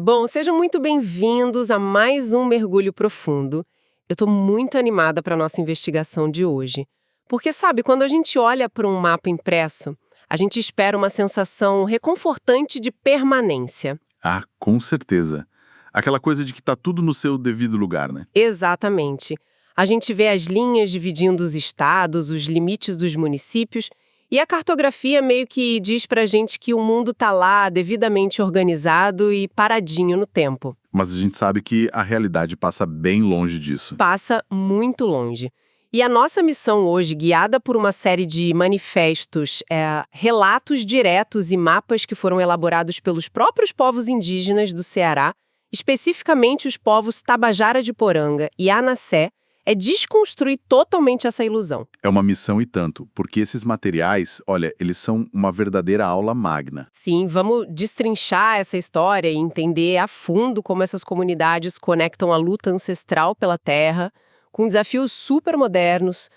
Bom, sejam muito bem-vindos a mais um Mergulho Profundo. Eu estou muito animada para a nossa investigação de hoje. Porque, sabe, quando a gente olha para um mapa impresso, a gente espera uma sensação reconfortante de permanência. Ah, com certeza. Aquela coisa de que tá tudo no seu devido lugar, né? Exatamente. A gente vê as linhas dividindo os estados, os limites dos municípios, e a cartografia meio que diz pra gente que o mundo tá lá devidamente organizado e paradinho no tempo. Mas a gente sabe que a realidade passa bem longe disso. Passa muito longe. E a nossa missão hoje, guiada por uma série de manifestos, relatos diretos e mapas que foram elaborados pelos próprios povos indígenas do Ceará, especificamente os povos Tabajara de Poranga e Anassé, é desconstruir totalmente essa ilusão. É uma missão e tanto, porque esses materiais, olha, eles são uma verdadeira aula magna. Sim, vamos destrinchar essa história e entender a fundo como essas comunidades conectam a luta ancestral pela terra com desafios super modernos,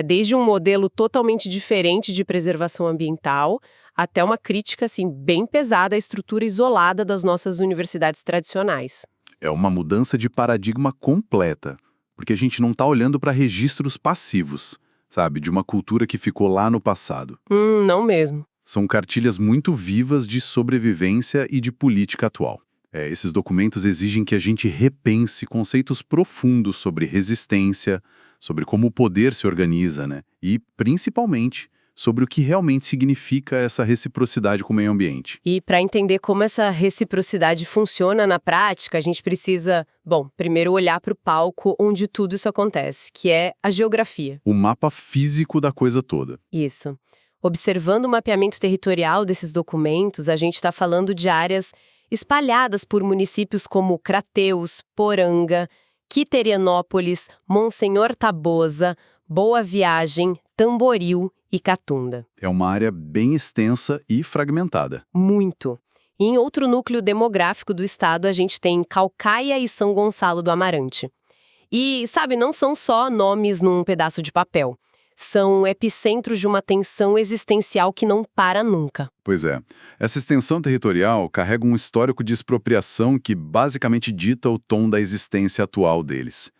desde um modelo totalmente diferente de preservação ambiental até uma crítica assim, bem pesada à estrutura isolada das nossas universidades tradicionais. É uma mudança de paradigma completa, porque a gente não tá olhando para registros passivos, sabe, de uma cultura que ficou lá no passado. Não mesmo. São cartilhas muito vivas de sobrevivência e de política atual. Esses documentos exigem que a gente repense conceitos profundos sobre resistência, sobre como o poder se organiza, né? E, principalmente, sobre o que realmente significa essa reciprocidade com o meio ambiente. E para entender como essa reciprocidade funciona na prática, a gente precisa, bom, primeiro olhar para o palco onde tudo isso acontece, que é a geografia. O mapa físico da coisa toda. Isso. Observando o mapeamento territorial desses documentos, a gente está falando de áreas espalhadas por municípios como Crateús, Poranga, Quiterianópolis, Monsenhor Tabosa, Boa Viagem, Tamboril e Catunda. É uma área bem extensa e fragmentada. Muito. E em outro núcleo demográfico do estado, a gente tem Caucaia e São Gonçalo do Amarante. E, sabe, não são só nomes num pedaço de papel. São epicentros de uma tensão existencial que não para nunca. Pois é. Essa extensão territorial carrega um histórico de expropriação que basicamente dita o tom da existência atual deles.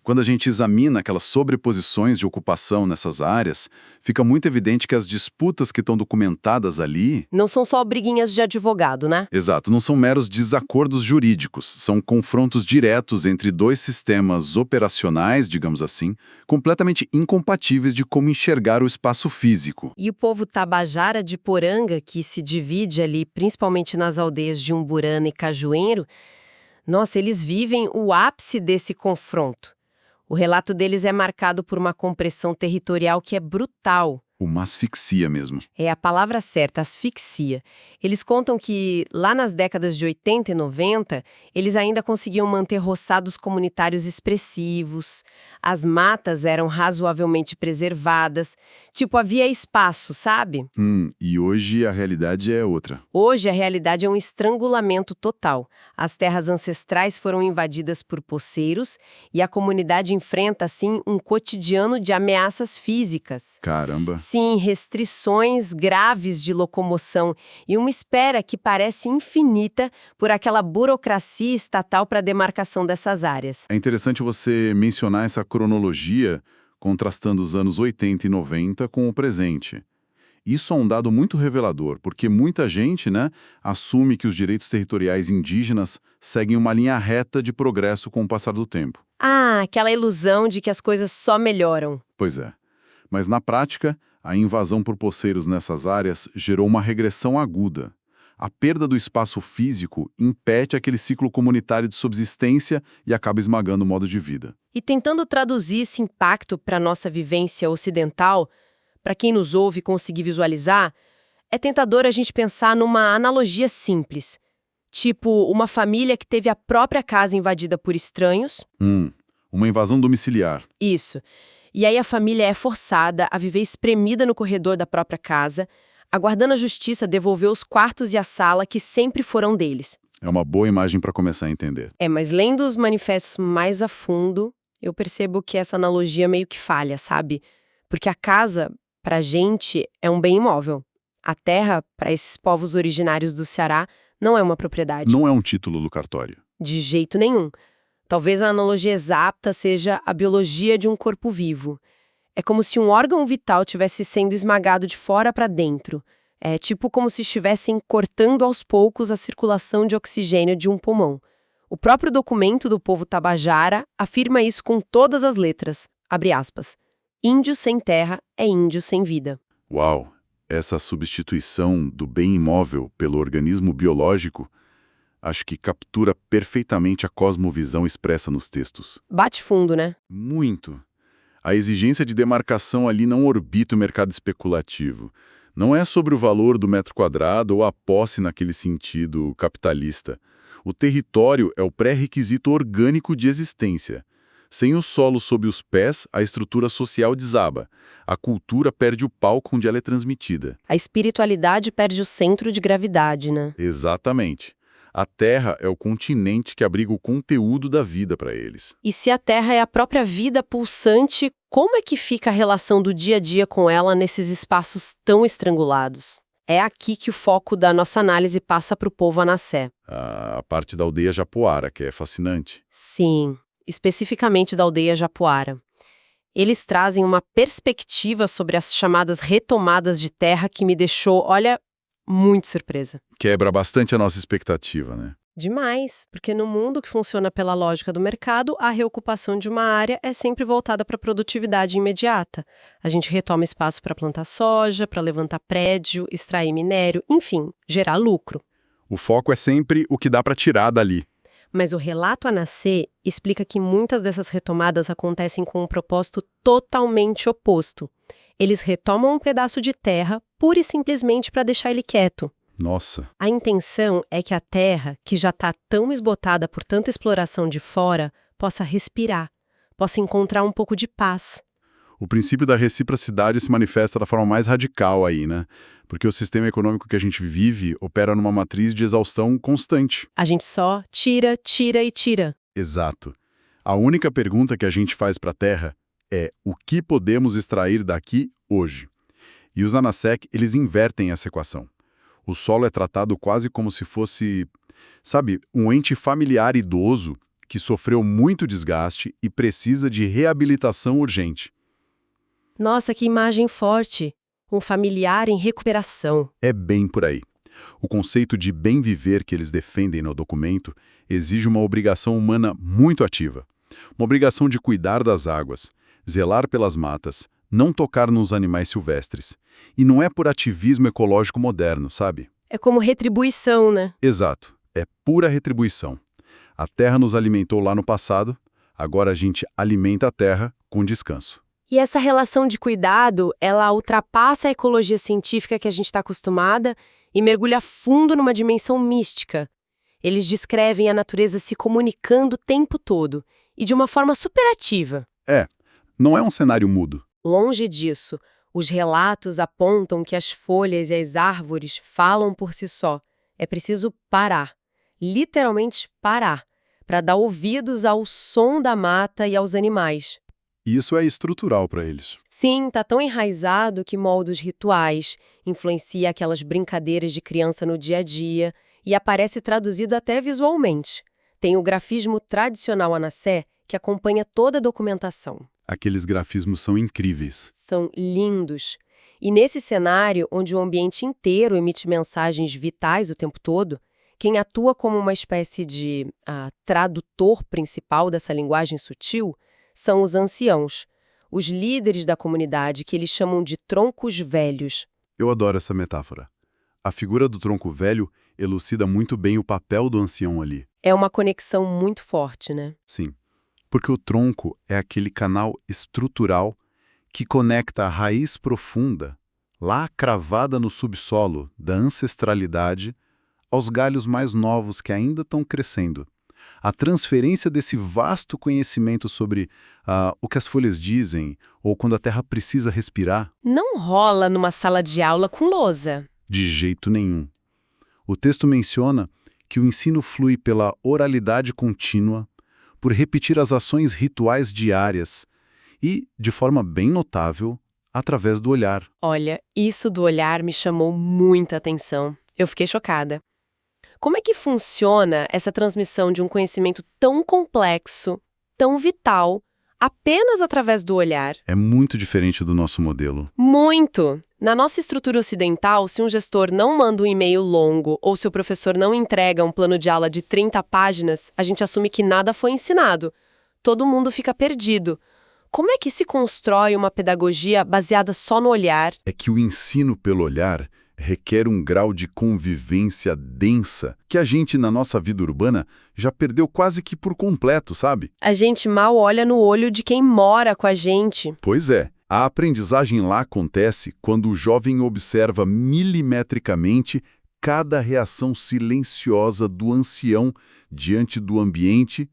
Quando a gente examina aquelas sobreposições de ocupação nessas áreas, fica muito evidente que as disputas que estão documentadas ali... Não são só briguinhas de advogado, né? Exato, não são meros desacordos jurídicos, são confrontos diretos entre dois sistemas operacionais, digamos assim, completamente incompatíveis de como enxergar o espaço físico. E o povo Tabajara de Poranga, que se divide ali principalmente nas aldeias de Umburana e Cajueiro, nossa, eles vivem o ápice desse confronto. O relato deles é marcado por uma compressão territorial que é brutal. Uma asfixia mesmo. É a palavra certa, asfixia. Eles contam que, lá nas décadas de 80 e 90, eles ainda conseguiam manter roçados comunitários expressivos, as matas eram razoavelmente preservadas, tipo, havia espaço, sabe? E hoje a realidade é outra. Hoje a realidade é um estrangulamento total. As terras ancestrais foram invadidas por poceiros e a comunidade enfrenta, assim, um cotidiano de ameaças físicas. Caramba. Sim, restrições graves de locomoção e uma espera que parece infinita por aquela burocracia estatal para a demarcação dessas áreas. É interessante você mencionar essa cronologia, contrastando os anos 80 e 90 com o presente. Isso é um dado muito revelador, porque muita gente, assume que os direitos territoriais indígenas seguem uma linha reta de progresso com o passar do tempo. Ah, aquela ilusão de que as coisas só melhoram. Pois é. Mas na prática, a invasão por poceiros nessas áreas gerou uma regressão aguda. A perda do espaço físico impede aquele ciclo comunitário de subsistência e acaba esmagando o modo de vida. E tentando traduzir esse impacto para a nossa vivência ocidental, para quem nos ouve conseguir visualizar, é tentador a gente pensar numa analogia simples. Tipo, uma família que teve a própria casa invadida por estranhos. Uma invasão domiciliar. Isso. E aí a família é forçada a viver espremida no corredor da própria casa, aguardando a justiça devolver os quartos e a sala que sempre foram deles. É uma boa imagem para começar a entender. Mas lendo os manifestos mais a fundo, eu percebo que essa analogia meio que falha, sabe? Porque a casa, pra gente, é um bem imóvel. A terra, para esses povos originários do Ceará, Não é uma propriedade. Não é um título do cartório. De jeito nenhum. Talvez a analogia exata seja a biologia de um corpo vivo. É como se um órgão vital tivesse sendo esmagado de fora para dentro. É tipo como se estivessem cortando aos poucos a circulação de oxigênio de um pulmão. O próprio documento do povo tabajara afirma isso com todas as letras. Abre aspas. Índio sem terra é índio sem vida. Uau! Essa substituição do bem imóvel pelo organismo biológico acho que captura perfeitamente a cosmovisão expressa nos textos. Bate fundo, né? Muito. A exigência de demarcação ali não orbita o mercado especulativo. Não é sobre o valor do metro quadrado ou a posse naquele sentido capitalista. O território é o pré-requisito orgânico de existência. Sem o solo sob os pés, a estrutura social desaba. A cultura perde o palco onde ela é transmitida. A espiritualidade perde o centro de gravidade, né? Exatamente. A Terra é o continente que abriga o conteúdo da vida para eles. E se a Terra é a própria vida pulsante, como é que fica a relação do dia a dia com ela nesses espaços tão estrangulados? É aqui que o foco da nossa análise passa para o povo Anassé. A parte da aldeia Japoara, que é fascinante. Sim, especificamente da aldeia Japoara. Eles trazem uma perspectiva sobre as chamadas retomadas de terra que me deixou, olha, muito surpresa. Quebra bastante a nossa expectativa, né? Demais, porque no mundo que funciona pela lógica do mercado, a reocupação de uma área é sempre voltada para a produtividade imediata. A gente retoma espaço para plantar soja, para levantar prédio, extrair minério, enfim, gerar lucro. O foco é sempre o que dá para tirar dali. Mas o relato Anassé explica que muitas dessas retomadas acontecem com um propósito totalmente oposto. Eles retomam um pedaço de terra pura e simplesmente para deixar ele quieto. Nossa. A intenção é que a terra, que já está tão esgotada por tanta exploração de fora, possa respirar, possa encontrar um pouco de paz. O princípio da reciprocidade se manifesta da forma mais radical aí, né? Porque o sistema econômico que a gente vive opera numa matriz de exaustão constante. A gente só tira, tira e tira. Exato. A única pergunta que a gente faz para a Terra é o que podemos extrair daqui hoje? E os Anassé, eles invertem essa equação. O solo é tratado quase como se fosse, sabe, um ente familiar idoso que sofreu muito desgaste e precisa de reabilitação urgente. Nossa, que imagem forte! Um familiar em recuperação. É bem por aí. O conceito de bem viver que eles defendem no documento exige uma obrigação humana muito ativa. Uma obrigação de cuidar das águas, zelar pelas matas, não tocar nos animais silvestres. E não é por ativismo ecológico moderno, sabe? É como retribuição, né? Exato. É pura retribuição. A Terra nos alimentou lá no passado, agora a gente alimenta a Terra com descanso. E essa relação de cuidado, ela ultrapassa a ecologia científica que a gente está acostumada e mergulha fundo numa dimensão mística. Eles descrevem a natureza se comunicando o tempo todo e de uma forma superativa. Não é um cenário mudo. Longe disso, os relatos apontam que as folhas e as árvores falam por si só. É preciso parar, literalmente parar, para dar ouvidos ao som da mata e aos animais. Isso é estrutural para eles. Sim, tá tão enraizado que molda os rituais, influencia aquelas brincadeiras de criança no dia a dia e aparece traduzido até visualmente. Tem o grafismo tradicional Anassé que acompanha toda a documentação. Aqueles grafismos são incríveis. São lindos. E nesse cenário, onde o ambiente inteiro emite mensagens vitais o tempo todo, quem atua como uma espécie de tradutor principal dessa linguagem sutil são os anciãos, os líderes da comunidade que eles chamam de troncos velhos. Eu adoro essa metáfora. A figura do tronco velho elucida muito bem o papel do ancião ali. É uma conexão muito forte, né? Sim, porque o tronco é aquele canal estrutural que conecta a raiz profunda, lá cravada no subsolo da ancestralidade, aos galhos mais novos que ainda estão crescendo. A transferência desse vasto conhecimento sobre o que as folhas dizem ou quando a terra precisa respirar. Não rola numa sala de aula com lousa. De jeito nenhum. O texto menciona que o ensino flui pela oralidade contínua, por repetir as ações rituais diárias e, de forma bem notável, através do olhar. Olha, isso do olhar me chamou muita atenção. Eu fiquei chocada. Como é que funciona essa transmissão de um conhecimento tão complexo, tão vital, apenas através do olhar? É muito diferente do nosso modelo. Muito! Na nossa estrutura ocidental, se um gestor não manda um e-mail longo ou se o professor não entrega um plano de aula de 30 páginas, a gente assume que nada foi ensinado. Todo mundo fica perdido. Como é que se constrói uma pedagogia baseada só no olhar? É que o ensino pelo olhar requer um grau de convivência densa que a gente, na nossa vida urbana, já perdeu quase que por completo, sabe? A gente mal olha no olho de quem mora com a gente. Pois é. A aprendizagem lá acontece quando o jovem observa milimetricamente cada reação silenciosa do ancião diante do ambiente.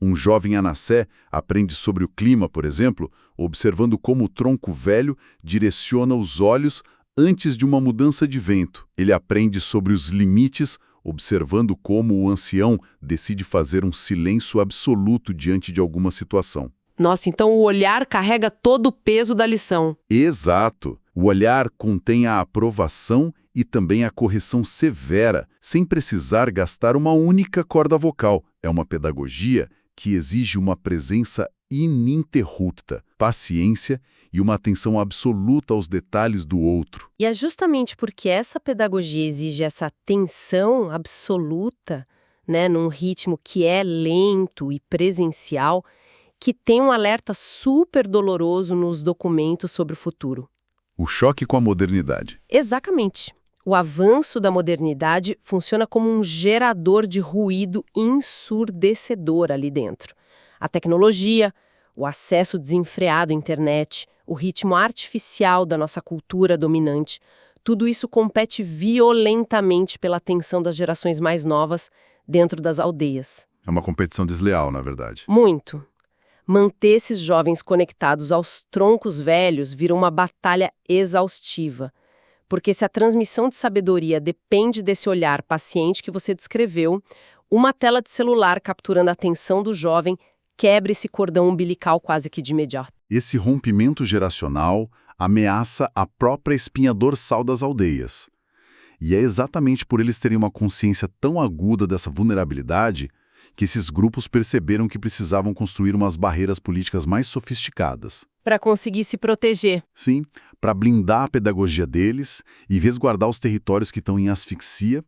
Um jovem anassé aprende sobre o clima, por exemplo, observando como o tronco velho direciona os olhos antes de uma mudança de vento. Ele aprende sobre os limites, observando como o ancião decide fazer um silêncio absoluto diante de alguma situação. Nossa, então o olhar carrega todo o peso da lição. Exato. O olhar contém a aprovação e também a correção severa, sem precisar gastar uma única corda vocal. É uma pedagogia que exige uma presença ininterrupta, paciência e uma atenção absoluta aos detalhes do outro. E é justamente porque essa pedagogia exige essa atenção absoluta, né, num ritmo que é lento e presencial, que tem um alerta super doloroso nos documentos sobre o futuro. O choque com a modernidade. Exatamente. O avanço da modernidade funciona como um gerador de ruído ensurdecedor ali dentro. A tecnologia, o acesso desenfreado à internet, o ritmo artificial da nossa cultura dominante, tudo isso compete violentamente pela atenção das gerações mais novas dentro das aldeias. É uma competição desleal, na verdade. Muito. Manter esses jovens conectados aos troncos velhos vira uma batalha exaustiva. Porque se a transmissão de sabedoria depende desse olhar paciente que você descreveu, uma tela de celular capturando a atenção do jovem quebra esse cordão umbilical quase que de imediato. Esse rompimento geracional ameaça a própria espinha dorsal das aldeias. E é exatamente por eles terem uma consciência tão aguda dessa vulnerabilidade que esses grupos perceberam que precisavam construir umas barreiras políticas mais sofisticadas. Para conseguir se proteger. Sim, para blindar a pedagogia deles e resguardar os territórios que estão em asfixia,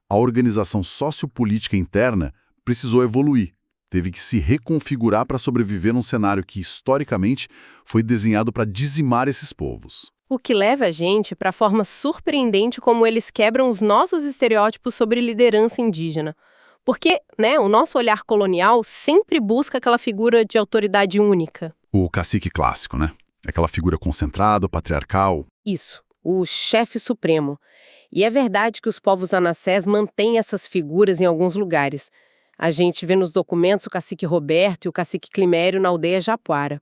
a organização sociopolítica interna precisou evoluir. Teve que se reconfigurar para sobreviver num cenário que, historicamente, foi desenhado para dizimar esses povos. O que leva a gente para a forma surpreendente como eles quebram os nossos estereótipos sobre liderança indígena. Porque, o nosso olhar colonial sempre busca aquela figura de autoridade única. O cacique clássico, né? Aquela figura concentrada, patriarcal. Isso, o chefe supremo. E é verdade que os povos anassés mantêm essas figuras em alguns lugares. A gente vê nos documentos o cacique Roberto e o cacique Climério na aldeia Japuara.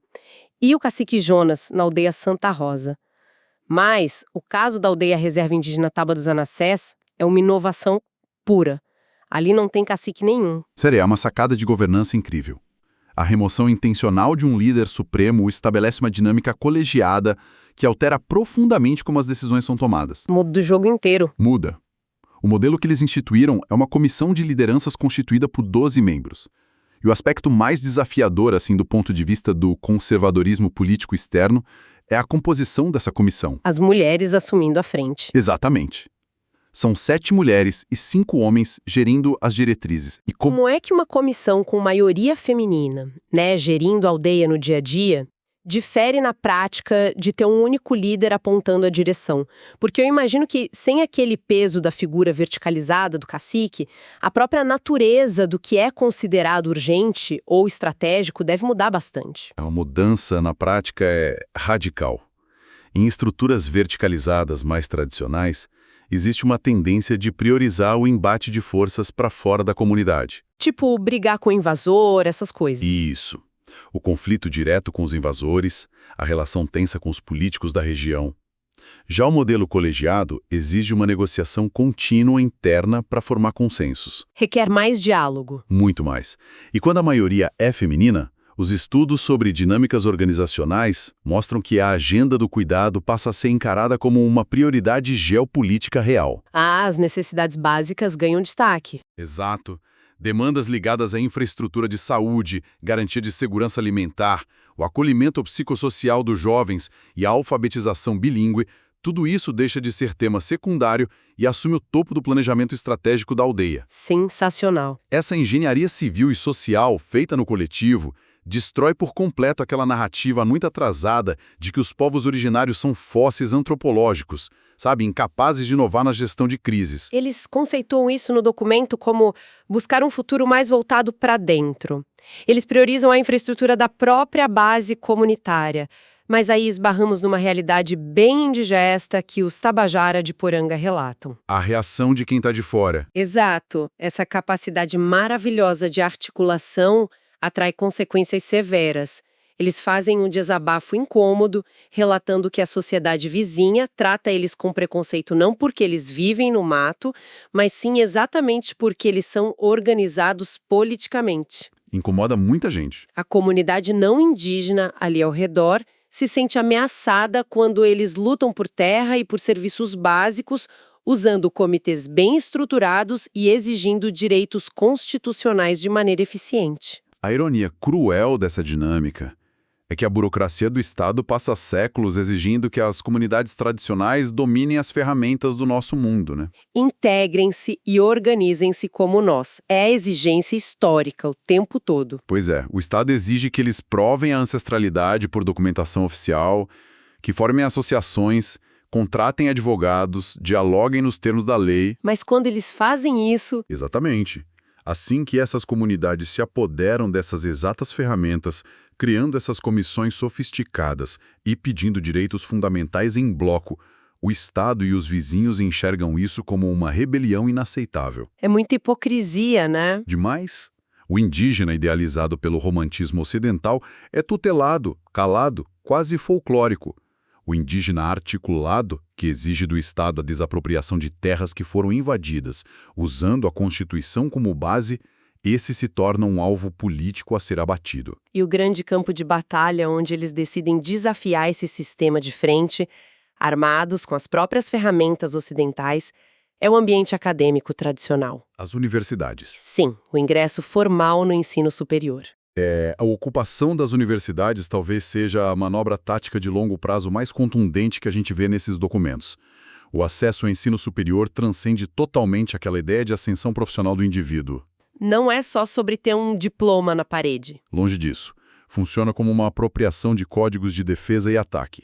E o cacique Jonas na aldeia Santa Rosa. Mas o caso da aldeia Reserva Indígena Tábua dos Anassés é uma inovação pura. Ali não tem cacique nenhum. Sério, é uma sacada de governança incrível. A remoção intencional de um líder supremo estabelece uma dinâmica colegiada que altera profundamente como as decisões são tomadas. Muda o jogo inteiro. Muda. O modelo que eles instituíram é uma comissão de lideranças constituída por 12 membros. E o aspecto mais desafiador, assim, do ponto de vista do conservadorismo político externo, é a composição dessa comissão. As mulheres assumindo a frente. Exatamente. São 7 mulheres e 5 homens gerindo as diretrizes. E como é que uma comissão com maioria feminina, gerindo a aldeia no dia a dia, difere na prática de ter um único líder apontando a direção? Porque eu imagino que, sem aquele peso da figura verticalizada do cacique, a própria natureza do que é considerado urgente ou estratégico deve mudar bastante. A mudança, na prática, é radical. Em estruturas verticalizadas mais tradicionais, existe uma tendência de priorizar o embate de forças para fora da comunidade. Tipo, brigar com o invasor, essas coisas. Isso. O conflito direto com os invasores, a relação tensa com os políticos da região. Já o modelo colegiado exige uma negociação contínua interna para formar consensos. Requer mais diálogo. Muito mais. E quando a maioria é feminina, Os estudos sobre dinâmicas organizacionais mostram que a agenda do cuidado passa a ser encarada como uma prioridade geopolítica real. As necessidades básicas ganham destaque. Exato. Demandas ligadas à infraestrutura de saúde, garantia de segurança alimentar, o acolhimento psicossocial dos jovens e a alfabetização bilíngue, tudo isso deixa de ser tema secundário e assume o topo do planejamento estratégico da aldeia. Sensacional. Essa engenharia civil e social feita no coletivo destrói por completo aquela narrativa muito atrasada de que os povos originários são fósseis antropológicos, sabe, incapazes de inovar na gestão de crises. Eles conceituam isso no documento como buscar um futuro mais voltado para dentro. Eles priorizam a infraestrutura da própria base comunitária. Mas aí esbarramos numa realidade bem indigesta que os Tabajara de Poranga relatam. A reação de quem está de fora. Exato. Essa capacidade maravilhosa de articulação atrai consequências severas. Eles fazem um desabafo incômodo, relatando que a sociedade vizinha trata eles com preconceito não porque eles vivem no mato, mas sim exatamente porque eles são organizados politicamente. Incomoda muita gente. A comunidade não indígena ali ao redor se sente ameaçada quando eles lutam por terra e por serviços básicos, usando comitês bem estruturados e exigindo direitos constitucionais de maneira eficiente. A ironia cruel dessa dinâmica é que a burocracia do Estado passa séculos exigindo que as comunidades tradicionais dominem as ferramentas do nosso mundo, né? Integrem-se e organizem-se como nós. É a exigência histórica o tempo todo. Pois é, o Estado exige que eles provem a ancestralidade por documentação oficial, que formem associações, contratem advogados, dialoguem nos termos da lei. Mas quando eles fazem isso... Exatamente. Assim que essas comunidades se apoderam dessas exatas ferramentas, criando essas comissões sofisticadas e pedindo direitos fundamentais em bloco, o Estado e os vizinhos enxergam isso como uma rebelião inaceitável. É muita hipocrisia, né? Demais. O indígena idealizado pelo romantismo ocidental é tutelado, calado, quase folclórico. O indígena articulado, que exige do Estado a desapropriação de terras que foram invadidas, usando a Constituição como base, esse se torna um alvo político a ser abatido. E o grande campo de batalha onde eles decidem desafiar esse sistema de frente, armados com as próprias ferramentas ocidentais, é o ambiente acadêmico tradicional. As universidades. Sim, o ingresso formal no ensino superior. A ocupação das universidades talvez seja a manobra tática de longo prazo mais contundente que a gente vê nesses documentos. O acesso ao ensino superior transcende totalmente aquela ideia de ascensão profissional do indivíduo. Não é só sobre ter um diploma na parede. Longe disso. Funciona como uma apropriação de códigos de defesa e ataque.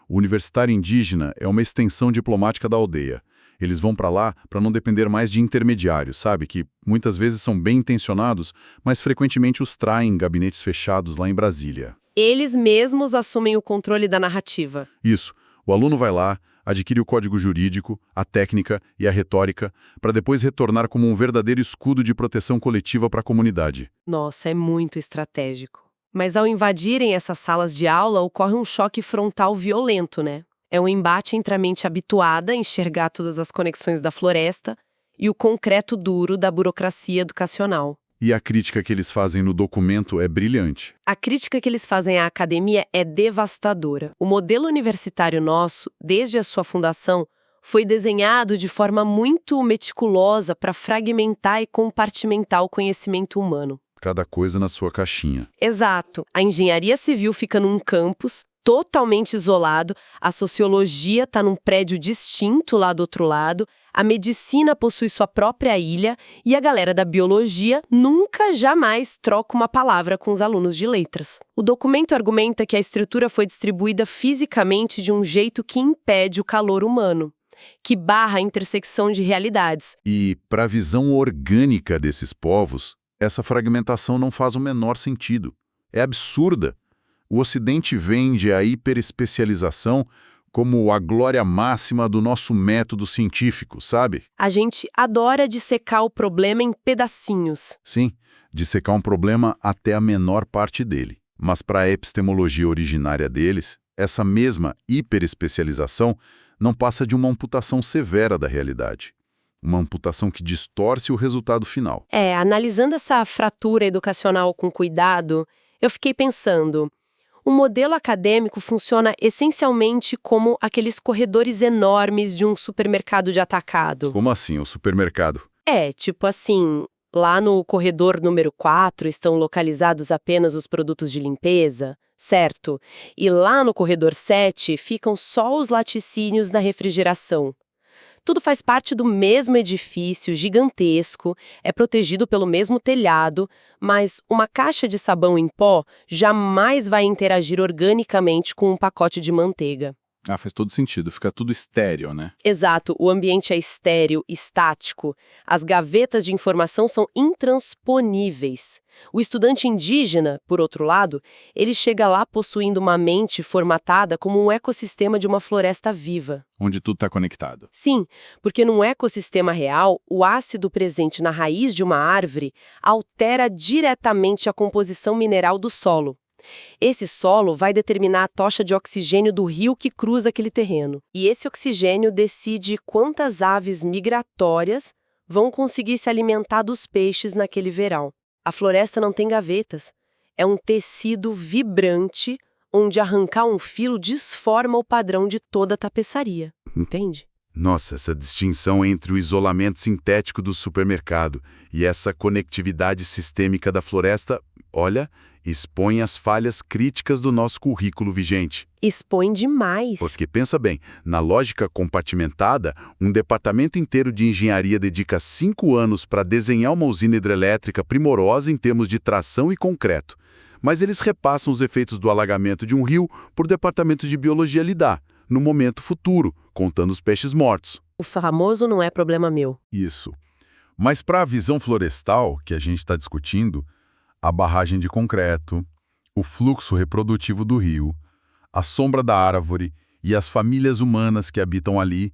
O universitário indígena é uma extensão diplomática da aldeia. Eles vão para lá para não depender mais de intermediários, sabe? Que muitas vezes são bem intencionados, mas frequentemente os traem em gabinetes fechados lá em Brasília. Eles mesmos assumem o controle da narrativa. Isso. O aluno vai lá, adquire o código jurídico, a técnica e a retórica, para depois retornar como um verdadeiro escudo de proteção coletiva para a comunidade. Nossa, é muito estratégico. Mas ao invadirem essas salas de aula, ocorre um choque frontal violento, né? É um embate entre a mente habituada a enxergar todas as conexões da floresta e o concreto duro da burocracia educacional. E a crítica que eles fazem no documento é brilhante. A crítica que eles fazem à academia é devastadora. O modelo universitário nosso, desde a sua fundação, foi desenhado de forma muito meticulosa para fragmentar e compartimentar o conhecimento humano. Cada coisa na sua caixinha. Exato. A engenharia civil fica num campus totalmente isolado, a sociologia está num prédio distinto lá do outro lado, a medicina possui sua própria ilha e a galera da biologia nunca, jamais troca uma palavra com os alunos de letras. O documento argumenta que a estrutura foi distribuída fisicamente de um jeito que impede o calor humano, que barra a intersecção de realidades. E, para a visão orgânica desses povos, essa fragmentação não faz o menor sentido. É absurda. O Ocidente vende a hiperespecialização como a glória máxima do nosso método científico, sabe? A gente adora dissecar o problema em pedacinhos. Sim, dissecar um problema até a menor parte dele. Mas para a epistemologia originária deles, essa mesma hiperespecialização não passa de uma amputação severa da realidade. Uma amputação que distorce o resultado final. Analisando essa fratura educacional com cuidado, Eu fiquei pensando, o modelo acadêmico funciona essencialmente como aqueles corredores enormes de um supermercado de atacado. Como assim, o supermercado? Tipo assim, lá no corredor número 4 estão localizados apenas os produtos de limpeza, certo? E lá no corredor 7 ficam só os laticínios da refrigeração. Tudo faz parte do mesmo edifício gigantesco, é protegido pelo mesmo telhado, mas uma caixa de sabão em pó jamais vai interagir organicamente com um pacote de manteiga. Ah, faz todo sentido, fica tudo estéreo, né? Exato, o ambiente é estéril, estático. As gavetas de informação são intransponíveis. O estudante indígena, por outro lado, ele chega lá possuindo uma mente formatada como um ecossistema de uma floresta viva. Onde tudo está conectado. Sim, porque num ecossistema real, o ácido presente na raiz de uma árvore altera diretamente a composição mineral do solo. Esse solo vai determinar a tocha de oxigênio do rio que cruza aquele terreno. E esse oxigênio decide quantas aves migratórias vão conseguir se alimentar dos peixes naquele verão. A floresta não tem gavetas. É um tecido vibrante onde arrancar um fio desforma o padrão de toda a tapeçaria. Entende? Nossa, essa distinção entre o isolamento sintético do supermercado e essa conectividade sistêmica da floresta, olha, expõe as falhas críticas do nosso currículo vigente. Expõe demais. Porque, pensa bem, na lógica compartimentada, um departamento inteiro de engenharia dedica 5 anos para desenhar uma usina hidrelétrica primorosa em termos de tração e concreto. Mas eles repassam os efeitos do alagamento de um rio por departamento de biologia lidar, no momento futuro, contando os peixes mortos. O famoso não é problema meu. Isso. Mas para a visão florestal que a gente está discutindo, a barragem de concreto, o fluxo reprodutivo do rio, a sombra da árvore e as famílias humanas que habitam ali,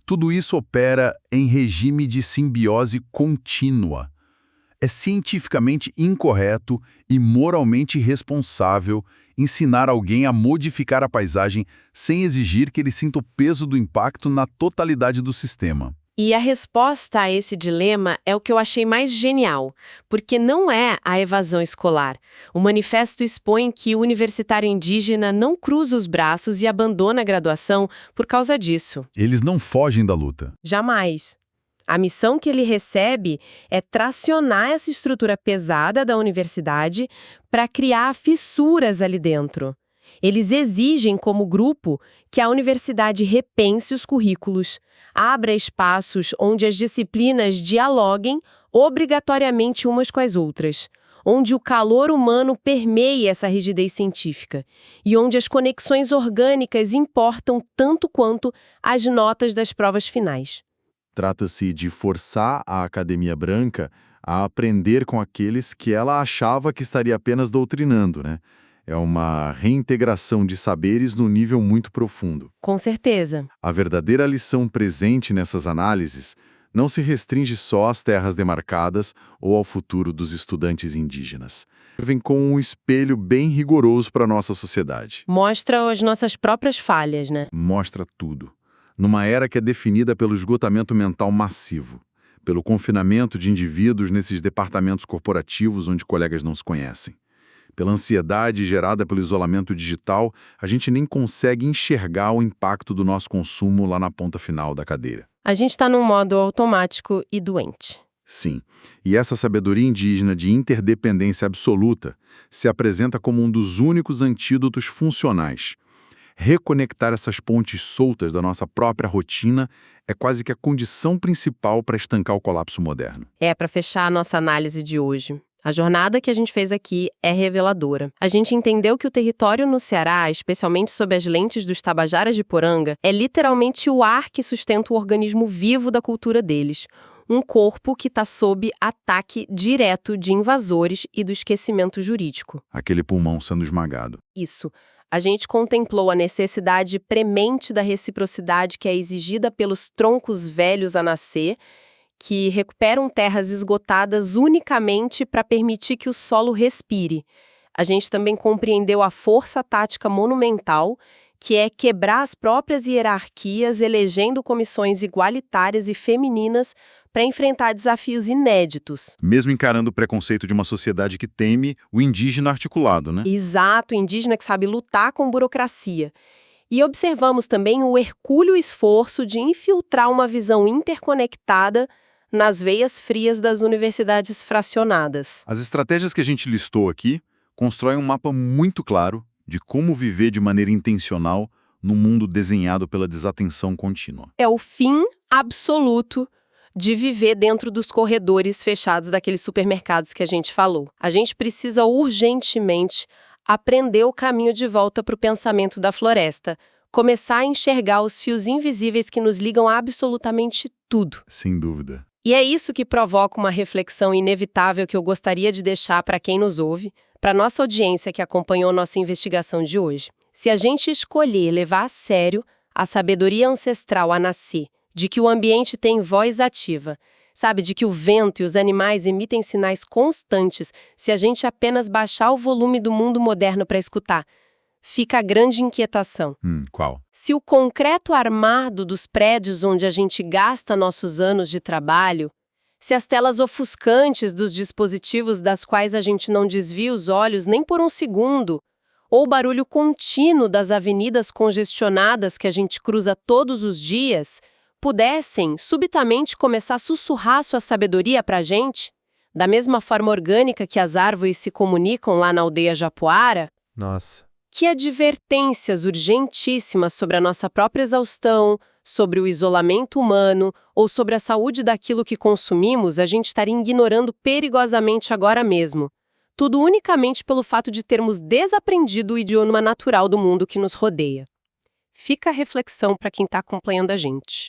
tudo isso opera em regime de simbiose contínua. É cientificamente incorreto e moralmente irresponsável ensinar alguém a modificar a paisagem sem exigir que ele sinta o peso do impacto na totalidade do sistema. E a resposta a esse dilema é o que eu achei mais genial, porque não é a evasão escolar. O manifesto expõe que o universitário indígena não cruza os braços e abandona a graduação por causa disso. Eles não fogem da luta. Jamais. A missão que ele recebe é tracionar essa estrutura pesada da universidade para criar fissuras ali dentro. Eles exigem, como grupo, que a universidade repense os currículos, abra espaços onde as disciplinas dialoguem obrigatoriamente umas com as outras, onde o calor humano permeie essa rigidez científica e onde as conexões orgânicas importam tanto quanto as notas das provas finais. Trata-se de forçar a academia branca a aprender com aqueles que ela achava que estaria apenas doutrinando, né? É uma reintegração de saberes no nível muito profundo. Com certeza. A verdadeira lição presente nessas análises não se restringe só às terras demarcadas ou ao futuro dos estudantes indígenas. Vem com um espelho bem rigoroso para a nossa sociedade. Mostra as nossas próprias falhas, né? Mostra tudo. Numa era que é definida pelo esgotamento mental massivo, pelo confinamento de indivíduos nesses departamentos corporativos onde colegas não se conhecem. Pela ansiedade gerada pelo isolamento digital, a gente nem consegue enxergar o impacto do nosso consumo lá na ponta final da cadeira. A gente está num modo automático e doente. Sim, e essa sabedoria indígena de interdependência absoluta se apresenta como um dos únicos antídotos funcionais. Reconectar essas pontes soltas da nossa própria rotina é quase que a condição principal para estancar o colapso moderno. Para fechar a nossa análise de hoje. A jornada que a gente fez aqui é reveladora. A gente entendeu que o território no Ceará, especialmente sob as lentes dos Tabajaras de Poranga, é literalmente o ar que sustenta o organismo vivo da cultura deles. Um corpo que está sob ataque direto de invasores e do esquecimento jurídico. Aquele pulmão sendo esmagado. Isso. A gente contemplou a necessidade premente da reciprocidade que é exigida pelos troncos velhos a nascer, que recuperam terras esgotadas unicamente para permitir que o solo respire. A gente também compreendeu a força tática monumental, que é quebrar as próprias hierarquias, elegendo comissões igualitárias e femininas para enfrentar desafios inéditos. Mesmo encarando o preconceito de uma sociedade que teme o indígena articulado, né? Exato, indígena que sabe lutar com burocracia. E observamos também o hercúleo esforço de infiltrar uma visão interconectada nas veias frias das universidades fracionadas. As estratégias que a gente listou aqui constroem um mapa muito claro de como viver de maneira intencional num mundo desenhado pela desatenção contínua. É o fim absoluto de viver dentro dos corredores fechados daqueles supermercados que a gente falou. A gente precisa urgentemente aprender o caminho de volta para o pensamento da floresta, começar a enxergar os fios invisíveis que nos ligam a absolutamente tudo. Sem dúvida. E é isso que provoca uma reflexão inevitável que eu gostaria de deixar para quem nos ouve, para nossa audiência que acompanhou nossa investigação de hoje. Se a gente escolher levar a sério a sabedoria ancestral a nascer, de que o ambiente tem voz ativa, sabe, de que o vento e os animais emitem sinais constantes, se a gente apenas baixar o volume do mundo moderno para escutar, fica a grande inquietação. Qual? Se o concreto armado dos prédios onde a gente gasta nossos anos de trabalho, se as telas ofuscantes dos dispositivos das quais a gente não desvia os olhos nem por um segundo, ou o barulho contínuo das avenidas congestionadas que a gente cruza todos os dias, pudessem subitamente começar a sussurrar sua sabedoria para a gente, da mesma forma orgânica que as árvores se comunicam lá na aldeia Japuara, Nossa. que advertências urgentíssimas sobre a nossa própria exaustão, sobre o isolamento humano ou sobre a saúde daquilo que consumimos, a gente estaria ignorando perigosamente agora mesmo. Tudo unicamente pelo fato de termos desaprendido o idioma natural do mundo que nos rodeia. Fica a reflexão para quem está acompanhando a gente.